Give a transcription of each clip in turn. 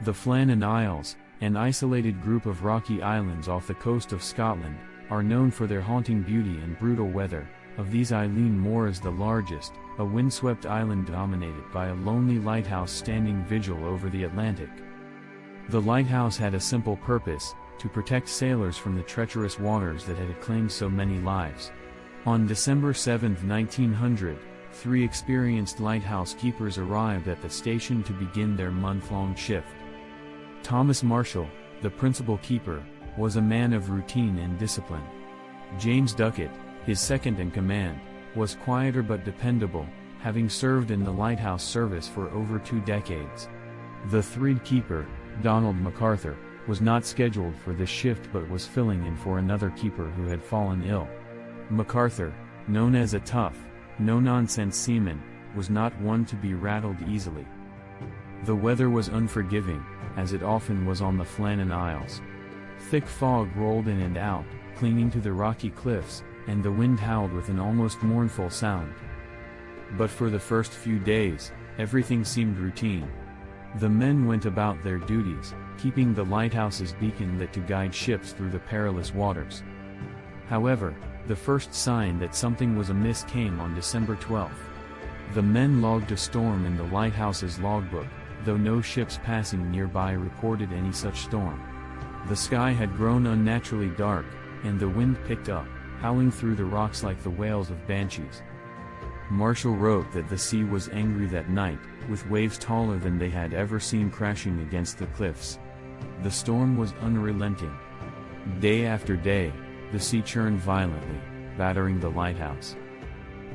The Flannan Isles, an isolated group of rocky islands off the coast of Scotland, are known for their haunting beauty and brutal weather. Of these, Eileen Moor is the largest, a windswept island dominated by a lonely lighthouse standing vigil over the Atlantic. The lighthouse had a simple purpose: to protect sailors from the treacherous waters that had claimed so many lives. On December 7, 1900, 3 experienced lighthouse keepers arrived at the station to begin their month-long shift. Thomas Marshall, the principal keeper, was a man of routine and discipline. James Duckett, his second-in-command, was quieter but dependable, having served in the lighthouse service for over 2 decades. The third keeper, Donald MacArthur, was not scheduled for this shift but was filling in for another keeper who had fallen ill. MacArthur, known as a tough, no-nonsense seaman, was not one to be rattled easily. The weather was unforgiving, as it often was on the Flannan Isles. Thick fog rolled in and out, clinging to the rocky cliffs, and the wind howled with an almost mournful sound. But for the first few days, everything seemed routine. The men went about their duties, keeping the lighthouse's beacon lit to guide ships through the perilous waters. However, the first sign that something was amiss came on December 12. The men logged a storm in the lighthouse's logbook, though no ships passing nearby reported any such storm. The sky had grown unnaturally dark, and the wind picked up, howling through the rocks like the wails of banshees. Marshall wrote that the sea was angry that night, with waves taller than they had ever seen crashing against the cliffs. The storm was unrelenting. Day after day, the sea churned violently, battering the lighthouse.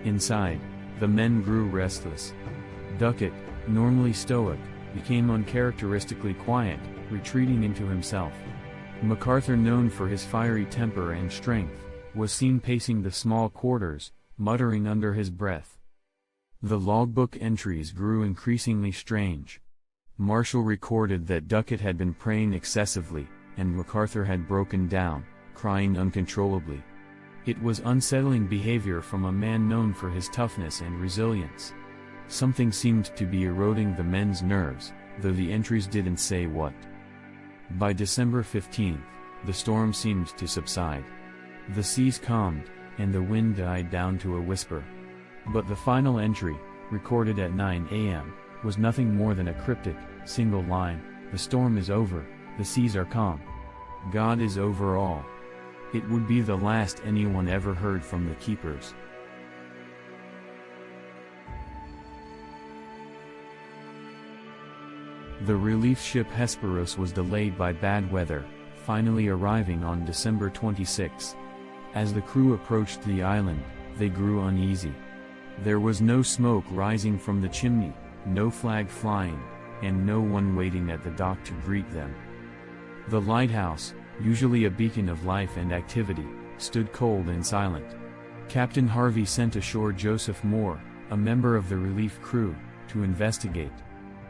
Inside, the men grew restless. Duckett, normally stoic, became uncharacteristically quiet, retreating into himself. MacArthur, known for his fiery temper and strength, was seen pacing the small quarters, muttering under his breath. The logbook entries grew increasingly strange. Marshall recorded that Duckett had been praying excessively, and MacArthur had broken down, crying uncontrollably. It was unsettling behavior from a man known for his toughness and resilience. Something seemed to be eroding the men's nerves, though the entries didn't say what. By December 15, the storm seemed to subside. The seas calmed, and the wind died down to a whisper. But the final entry, recorded at 9 a.m., was nothing more than a cryptic, single line: "The storm is over, the seas are calm. God is over all." It would be the last anyone ever heard from the keepers. The relief ship Hesperus was delayed by bad weather, finally arriving on December 26. As the crew approached the island, they grew uneasy. There was no smoke rising from the chimney, no flag flying, and no one waiting at the dock to greet them. The lighthouse, usually a beacon of life and activity, stood cold and silent. Captain Harvey sent ashore Joseph Moore, a member of the relief crew, to investigate.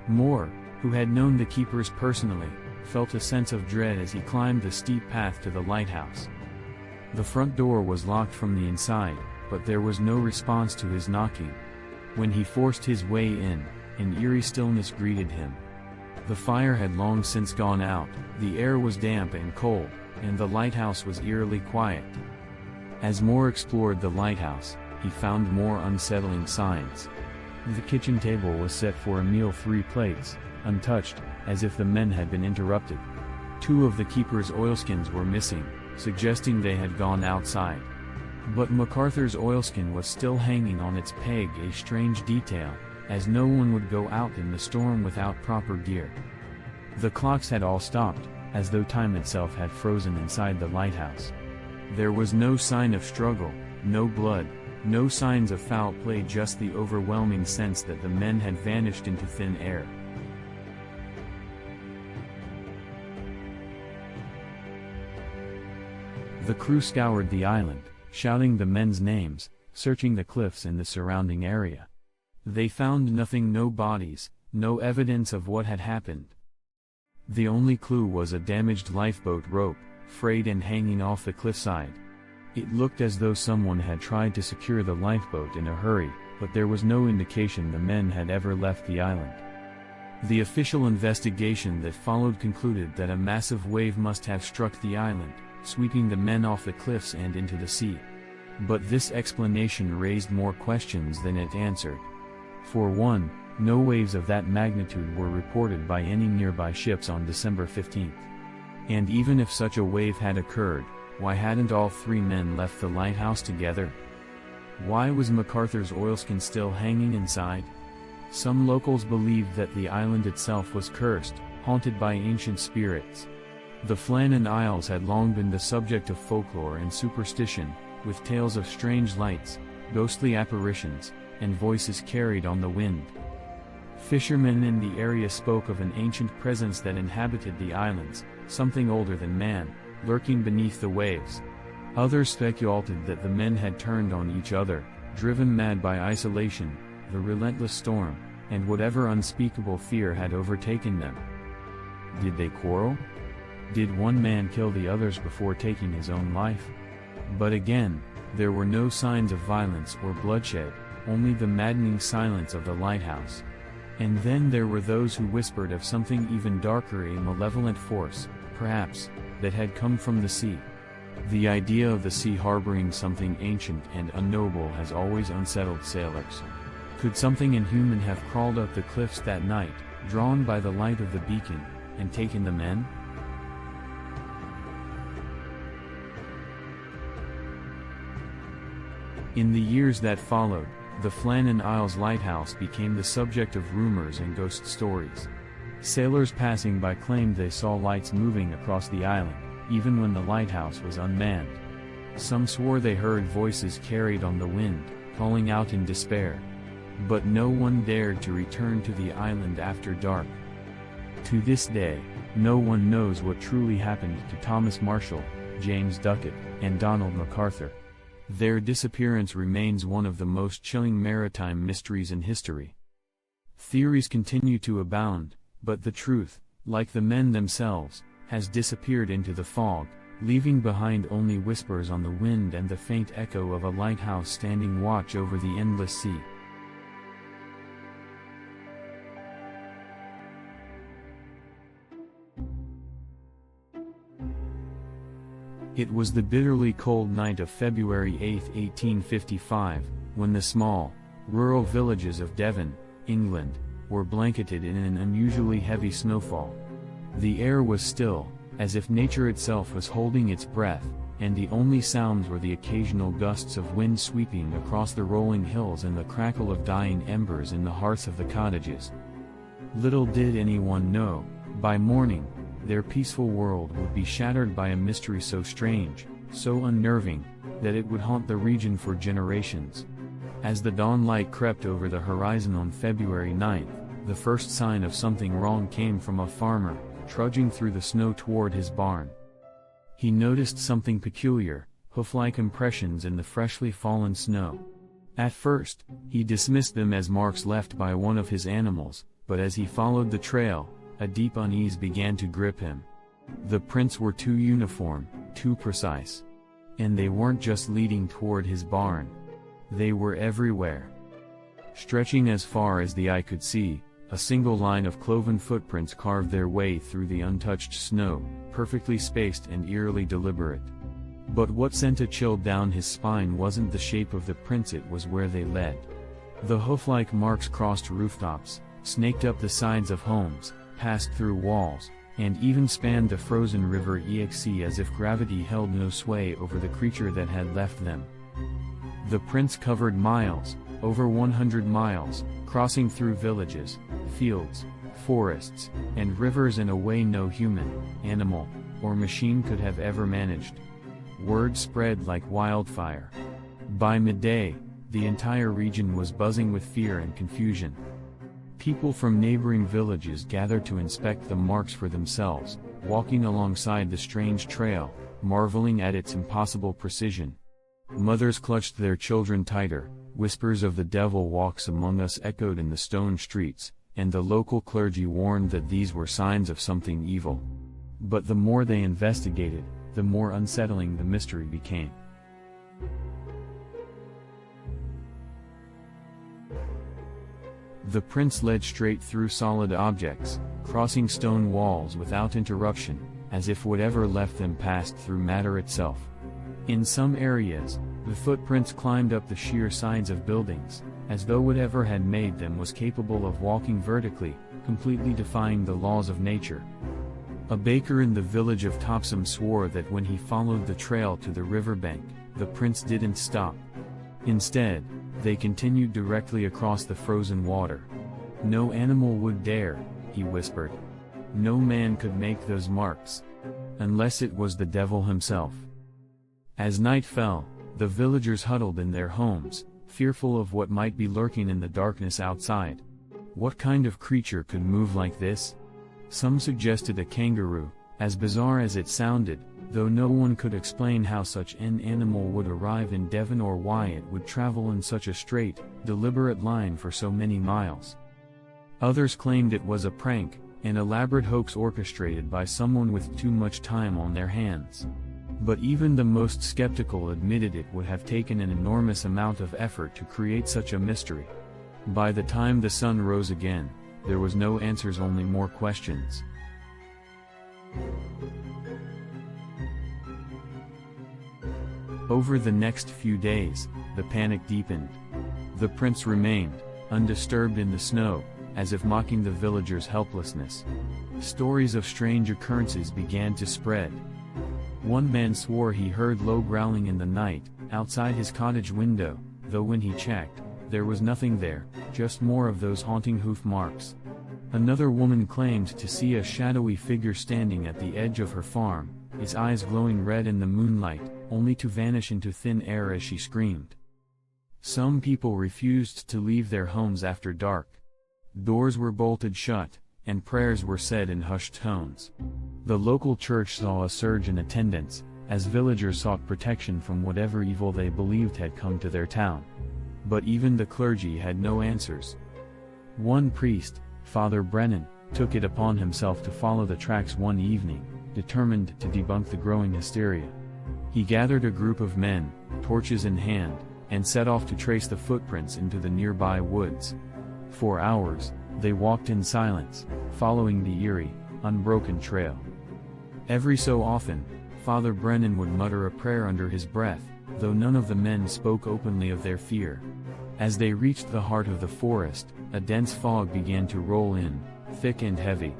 Moore, who had known the keepers personally, felt a sense of dread as he climbed the steep path to the lighthouse. The front door was locked from the inside, but there was no response to his knocking. When he forced his way in, an eerie stillness greeted him. The fire had long since gone out, the air was damp and cold, and the lighthouse was eerily quiet. As Moore explored the lighthouse, he found more unsettling signs. The kitchen table was set for a meal, 3 plates, untouched, as if the men had been interrupted. 2 of the keepers' oilskins were missing, suggesting they had gone outside. But MacArthur's oilskin was still hanging on its peg, a strange detail, as no one would go out in the storm without proper gear. The clocks had all stopped, as though time itself had frozen inside the lighthouse. There was no sign of struggle, no blood, no signs of foul play, just the overwhelming sense that the men had vanished into thin air. The crew scoured the island, shouting the men's names, searching the cliffs and the surrounding area. They found nothing, no bodies, no evidence of what had happened. The only clue was a damaged lifeboat rope, frayed and hanging off the cliffside. It looked as though someone had tried to secure the lifeboat in a hurry, but there was no indication the men had ever left the island. The official investigation that followed concluded that a massive wave must have struck the island, sweeping the men off the cliffs and into the sea. But this explanation raised more questions than it answered. For one, no waves of that magnitude were reported by any nearby ships on December 15th. And even if such a wave had occurred, why hadn't all three men left the lighthouse together? Why was MacArthur's oilskin still hanging inside? Some locals believed that the island itself was cursed, haunted by ancient spirits. The Flannan Isles had long been the subject of folklore and superstition, with tales of strange lights, ghostly apparitions, and voices carried on the wind. Fishermen in the area spoke of an ancient presence that inhabited the islands, something older than man, lurking beneath the waves. Others speculated that the men had turned on each other, driven mad by isolation, the relentless storm, and whatever unspeakable fear had overtaken them. Did they quarrel? Did one man kill the others before taking his own life? But again, there were no signs of violence or bloodshed, only the maddening silence of the lighthouse. And then there were those who whispered of something even darker, a malevolent force, perhaps, that had come from the sea. The idea of the sea harboring something ancient and unknowable has always unsettled sailors. Could something inhuman have crawled up the cliffs that night, drawn by the light of the beacon, and taken the men? In the years that followed, the Flannan Isles lighthouse became the subject of rumors and ghost stories. Sailors passing by claimed they saw lights moving across the island, even when the lighthouse was unmanned. Some swore they heard voices carried on the wind, calling out in despair. But no one dared to return to the island after dark. To this day, no one knows what truly happened to Thomas Marshall, James Duckett, and Donald MacArthur. Their disappearance remains one of the most chilling maritime mysteries in history. Theories continue to abound, but the truth, like the men themselves, has disappeared into the fog, leaving behind only whispers on the wind and the faint echo of a lighthouse standing watch over the endless sea. It was the bitterly cold night of February 8, 1855, when the small, rural villages of Devon, England, were blanketed in an unusually heavy snowfall. The air was still, as if nature itself was holding its breath, and the only sounds were the occasional gusts of wind sweeping across the rolling hills and the crackle of dying embers in the hearths of the cottages. Little did anyone know, by morning, their peaceful world would be shattered by a mystery so strange, so unnerving, that it would haunt the region for generations. As the dawn light crept over the horizon on February 9th, the first sign of something wrong came from a farmer, trudging through the snow toward his barn. He noticed something peculiar, hoof-like impressions in the freshly fallen snow. At first, he dismissed them as marks left by one of his animals, but as he followed the trail, a deep unease began to grip him. The prints were too uniform, too precise. And they weren't just leading toward his barn. They were everywhere. Stretching as far as the eye could see, a single line of cloven footprints carved their way through the untouched snow, perfectly spaced and eerily deliberate. But what sent a chill down his spine wasn't the shape of the prints, it was where they led. The hoof-like marks crossed rooftops, snaked up the sides of homes, passed through walls, and even spanned the frozen river Exe, as if gravity held no sway over the creature that had left them. The prints covered miles, over 100 miles, crossing through villages, fields, forests, and rivers in a way no human, animal, or machine could have ever managed. Word spread like wildfire. By midday, the entire region was buzzing with fear and confusion. People from neighboring villages gathered to inspect the marks for themselves, walking alongside the strange trail, marveling at its impossible precision. Mothers clutched their children tighter, whispers of the devil walks among us echoed in the stone streets, and the local clergy warned that these were signs of something evil. But the more they investigated, the more unsettling the mystery became. The prince led straight through solid objects, crossing stone walls without interruption, as if whatever left them passed through matter itself. In some areas, the footprints climbed up the sheer sides of buildings, as though whatever had made them was capable of walking vertically, completely defying the laws of nature. A baker in the village of Topsam swore that when he followed the trail to the riverbank, the prince didn't stop. Instead, they continued directly across the frozen water. "No animal would dare," he whispered. "No man could make those marks. Unless it was the devil himself." As night fell, the villagers huddled in their homes, fearful of what might be lurking in the darkness outside. What kind of creature could move like this? Some suggested a kangaroo, as bizarre as it sounded, though no one could explain how such an animal would arrive in Devon or why it would travel in such a straight, deliberate line for so many miles. Others claimed it was a prank, an elaborate hoax orchestrated by someone with too much time on their hands. But even the most skeptical admitted it would have taken an enormous amount of effort to create such a mystery. By the time the sun rose again, there was no answers, only more questions. Over the next few days, the panic deepened. The prince remained, undisturbed in the snow, as if mocking the villagers' helplessness. Stories of strange occurrences began to spread. One man swore he heard low growling in the night, outside his cottage window, though when he checked, there was nothing there, just more of those haunting hoof marks. Another woman claimed to see a shadowy figure standing at the edge of her farm, its eyes glowing red in the moonlight, only to vanish into thin air as she screamed. Some people refused to leave their homes after dark. Doors were bolted shut, and prayers were said in hushed tones. The local church saw a surge in attendance, as villagers sought protection from whatever evil they believed had come to their town. But even the clergy had no answers. One priest, Father Brennan, took it upon himself to follow the tracks one evening, determined to debunk the growing hysteria. He gathered a group of men, torches in hand, and set off to trace the footprints into the nearby woods. For hours, they walked in silence, following the eerie, unbroken trail. Every so often, Father Brennan would mutter a prayer under his breath, though none of the men spoke openly of their fear. As they reached the heart of the forest, a dense fog began to roll in, thick and heavy.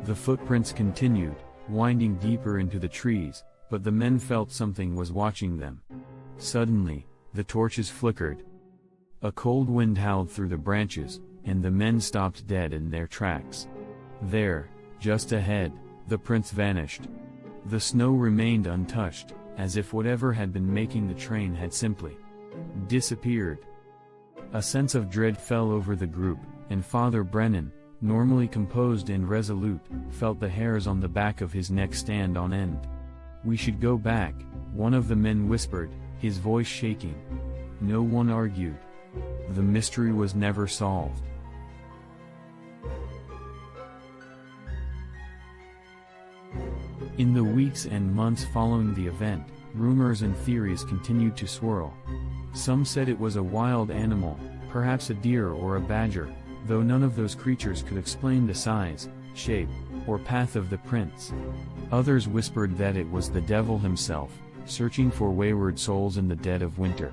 The footprints continued, winding deeper into the trees, but the men felt something was watching them. Suddenly, the torches flickered. A cold wind howled through the branches, and the men stopped dead in their tracks. There, just ahead, the prince vanished. The snow remained untouched, as if whatever had been making the train had simply disappeared. A sense of dread fell over the group, and Father Brennan, normally composed and resolute, felt the hairs on the back of his neck stand on end. "We should go back," one of the men whispered, his voice shaking. No one argued. The mystery was never solved. In the weeks and months following the event, rumors and theories continued to swirl. Some said it was a wild animal, perhaps a deer or a badger, though none of those creatures could explain the size, shape, or path of the prince. Others whispered that it was the devil himself, searching for wayward souls in the dead of winter.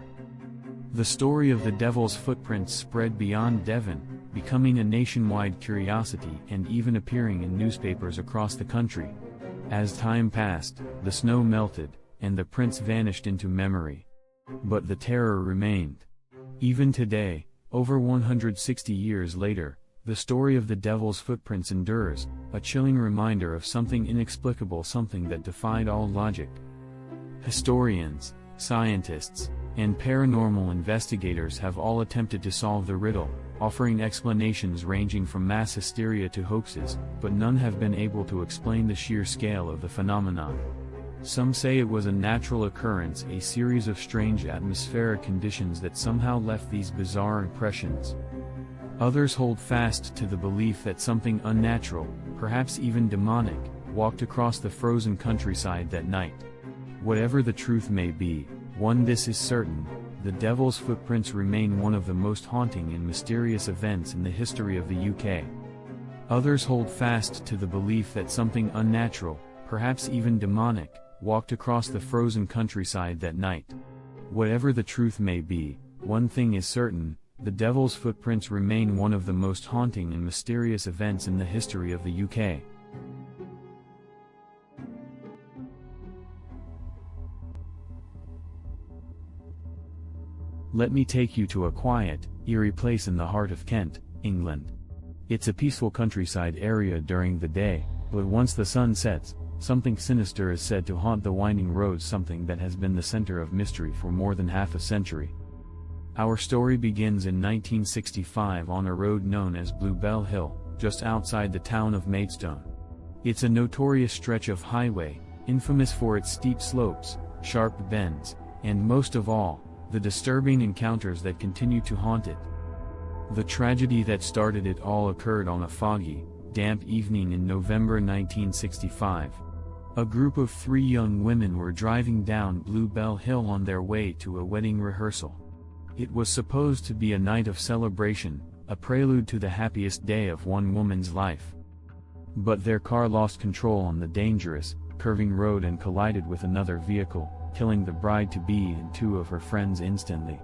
The story of the devil's footprints spread beyond Devon, becoming a nationwide curiosity and even appearing in newspapers across the country. As time passed, the snow melted, and the prince vanished into memory. But the terror remained. Even today, over 160 years later, the story of the devil's footprints endures, a chilling reminder of something inexplicable, something that defied all logic. Historians, scientists, and paranormal investigators have all attempted to solve the riddle, offering explanations ranging from mass hysteria to hoaxes, but none have been able to explain the sheer scale of the phenomenon. Some say it was a natural occurrence, a series of strange atmospheric conditions that somehow left these bizarre impressions. Others hold fast to the belief that something unnatural, perhaps even demonic, walked across the frozen countryside that night. Whatever the truth may be, this is certain: the Devil's Footprints remain one of the most haunting and mysterious events in the history of the UK. Others hold fast to the belief that something unnatural, perhaps even demonic, walked across the frozen countryside that night. Whatever the truth may be, one thing is certain: the Devil's Footprints remain one of the most haunting and mysterious events in the history of the UK. Let me take you to a quiet, eerie place in the heart of Kent, England. It's a peaceful countryside area during the day, but once the sun sets, something sinister is said to haunt the winding roads, something that has been the center of mystery for more than half a century. Our story begins in 1965 on a road known as Bluebell Hill, just outside the town of Maidstone. It's a notorious stretch of highway, infamous for its steep slopes, sharp bends, and most of all, the disturbing encounters that continue to haunt it. The tragedy that started it all occurred on a foggy, damp evening in November 1965. A group of 3 young women were driving down Bluebell Hill on their way to a wedding rehearsal. It was supposed to be a night of celebration, a prelude to the happiest day of one woman's life. But their car lost control on the dangerous, curving road and collided with another vehicle, killing the bride-to-be and 2 of her friends instantly.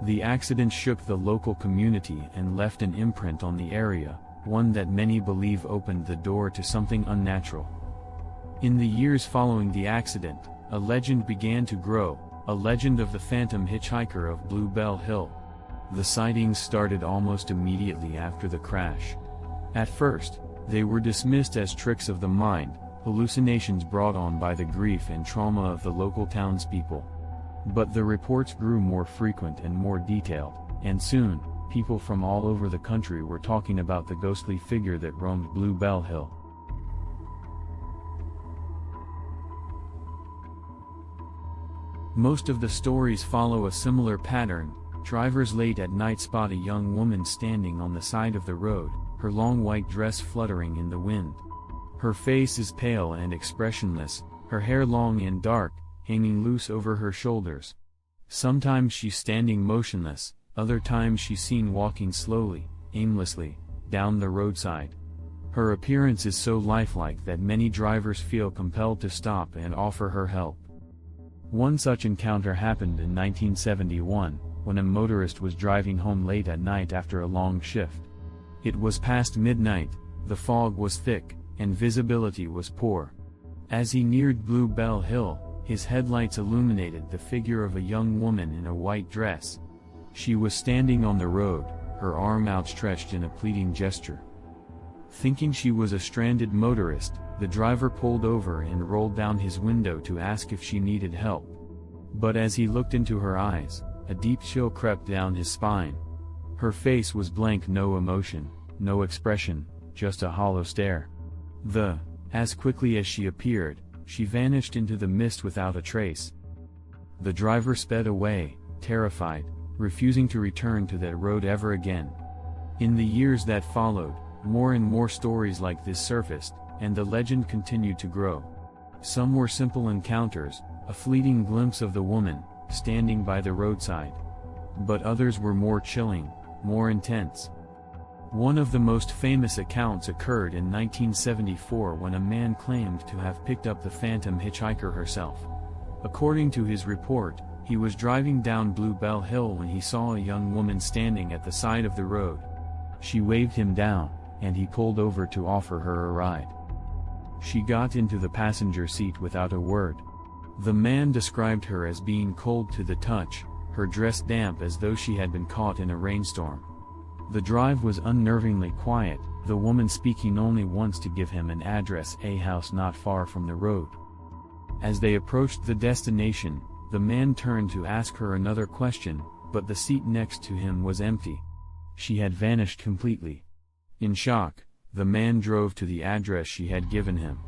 The accident shook the local community and left an imprint on the area, one that many believe opened the door to something unnatural. In the years following the accident, a legend began to grow, a legend of the Phantom Hitchhiker of Bluebell Hill. The sightings started almost immediately after the crash. At first, they were dismissed as tricks of the mind, hallucinations brought on by the grief and trauma of the local townspeople. But the reports grew more frequent and more detailed, and soon, people from all over the country were talking about the ghostly figure that roamed Bluebell Hill. Most of the stories follow a similar pattern. Drivers late at night spot a young woman standing on the side of the road, her long white dress fluttering in the wind. Her face is pale and expressionless, her hair long and dark, hanging loose over her shoulders. Sometimes she's standing motionless, other times she's seen walking slowly, aimlessly, down the roadside. Her appearance is so lifelike that many drivers feel compelled to stop and offer her help. One such encounter happened in 1971, when a motorist was driving home late at night after a long shift. It was past midnight, the fog was thick, and visibility was poor. As he neared Bluebell Hill, his headlights illuminated the figure of a young woman in a white dress. She was standing on the road, her arm outstretched in a pleading gesture. Thinking she was a stranded motorist, the driver pulled over and rolled down his window to ask if she needed help. But as he looked into her eyes, a deep chill crept down his spine. Her face was blank, no emotion, no expression, just a hollow stare. As quickly as she appeared, she vanished into the mist without a trace. The driver sped away, terrified, refusing to return to that road ever again. In the years that followed, more and more stories like this surfaced, and the legend continued to grow. Some were simple encounters, a fleeting glimpse of the woman, standing by the roadside. But others were more chilling, more intense. One of the most famous accounts occurred in 1974 when a man claimed to have picked up the Phantom Hitchhiker herself. According to his report, he was driving down Bluebell Hill when he saw a young woman standing at the side of the road. She waved him down, and he pulled over to offer her a ride. She got into the passenger seat without a word. The man described her as being cold to the touch, her dress damp as though she had been caught in a rainstorm. The drive was unnervingly quiet, the woman speaking only once to give him an address, a house not far from the road. As they approached the destination, the man turned to ask her another question, but the seat next to him was empty. She had vanished completely. In shock, the man drove to the address she had given him.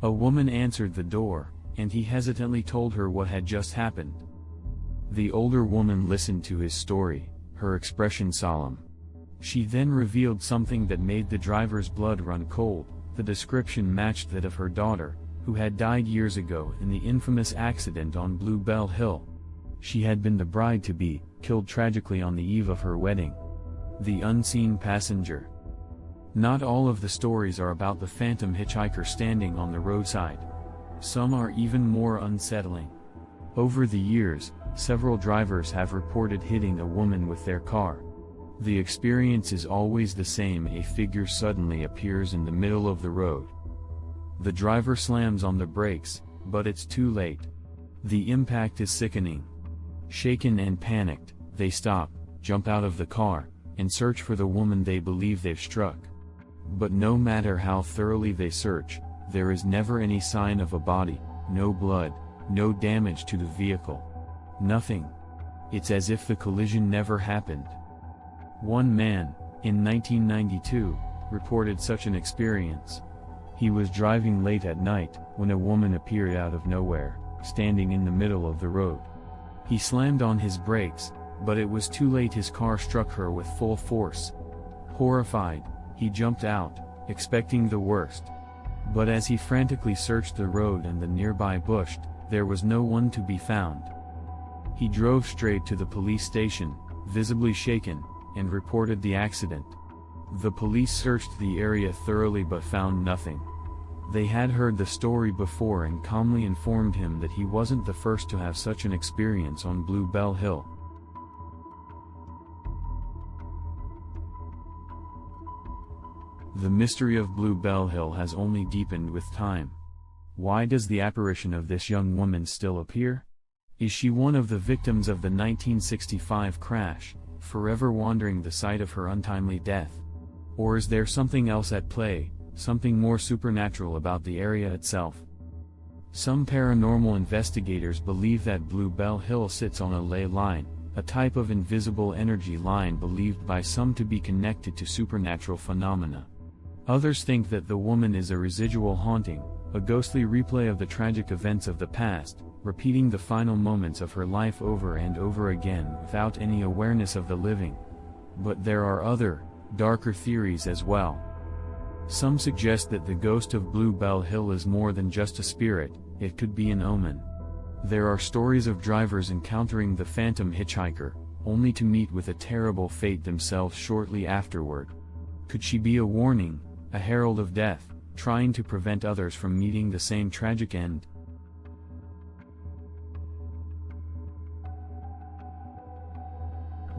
A woman answered the door, and he hesitantly told her what had just happened. The older woman listened to his story, her expression solemn. She then revealed something that made the driver's blood run cold. The description matched that of her daughter, who had died years ago in the infamous accident on Bluebell Hill. She had been the bride-to-be, killed tragically on the eve of her wedding. The unseen passenger. Not all of the stories are about the phantom hitchhiker standing on the roadside. Some are even more unsettling. Over the years, several drivers have reported hitting a woman with their car. The experience is always the same: a figure suddenly appears in the middle of the road. The driver slams on the brakes, but it's too late. The impact is sickening. Shaken and panicked, they stop, jump out of the car, and search for the woman they believe they've struck. But no matter how thoroughly they search, there is never any sign of a body, no blood, no damage to the vehicle. Nothing. It's as if the collision never happened. One man, in 1992, reported such an experience. He was driving late at night, when a woman appeared out of nowhere, standing in the middle of the road. He slammed on his brakes, but it was too late. His car struck her with full force. Horrified, he jumped out, expecting the worst. But as he frantically searched the road and the nearby bush, there was no one to be found. He drove straight to the police station, visibly shaken, and reported the accident. The police searched the area thoroughly but found nothing. They had heard the story before and calmly informed him that he wasn't the first to have such an experience on Bluebell Hill. The mystery of Bluebell Hill has only deepened with time. Why does the apparition of this young woman still appear? Is she one of the victims of the 1965 crash, forever wandering the site of her untimely death? Or is there something else at play, something more supernatural about the area itself? Some paranormal investigators believe that Bluebell Hill sits on a ley line, a type of invisible energy line believed by some to be connected to supernatural phenomena. Others think that the woman is a residual haunting, a ghostly replay of the tragic events of the past, repeating the final moments of her life over and over again without any awareness of the living. But there are other, darker theories as well. Some suggest that the ghost of Bluebell Hill is more than just a spirit, it could be an omen. There are stories of drivers encountering the phantom hitchhiker, only to meet with a terrible fate themselves shortly afterward. Could she be a warning, a herald of death, trying to prevent others from meeting the same tragic end?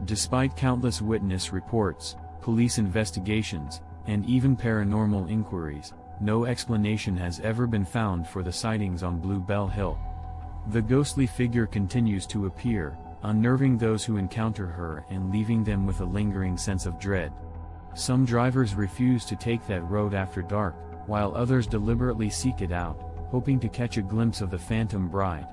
Despite countless witness reports, police investigations, and even paranormal inquiries, no explanation has ever been found for the sightings on Bluebell Hill. The ghostly figure continues to appear, unnerving those who encounter her and leaving them with a lingering sense of dread. Some drivers refuse to take that road after dark, while others deliberately seek it out, hoping to catch a glimpse of the phantom bride.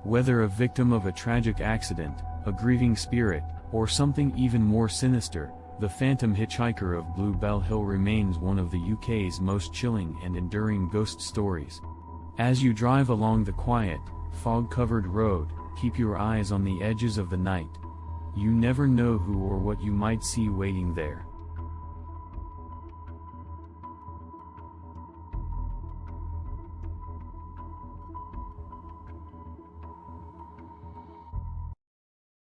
Whether a victim of a tragic accident, a grieving spirit, or something even more sinister, the Phantom Hitchhiker of Bluebell Hill remains one of the UK's most chilling and enduring ghost stories. As you drive along the quiet, fog-covered road, keep your eyes on the edges of the night. You never know who or what you might see waiting there.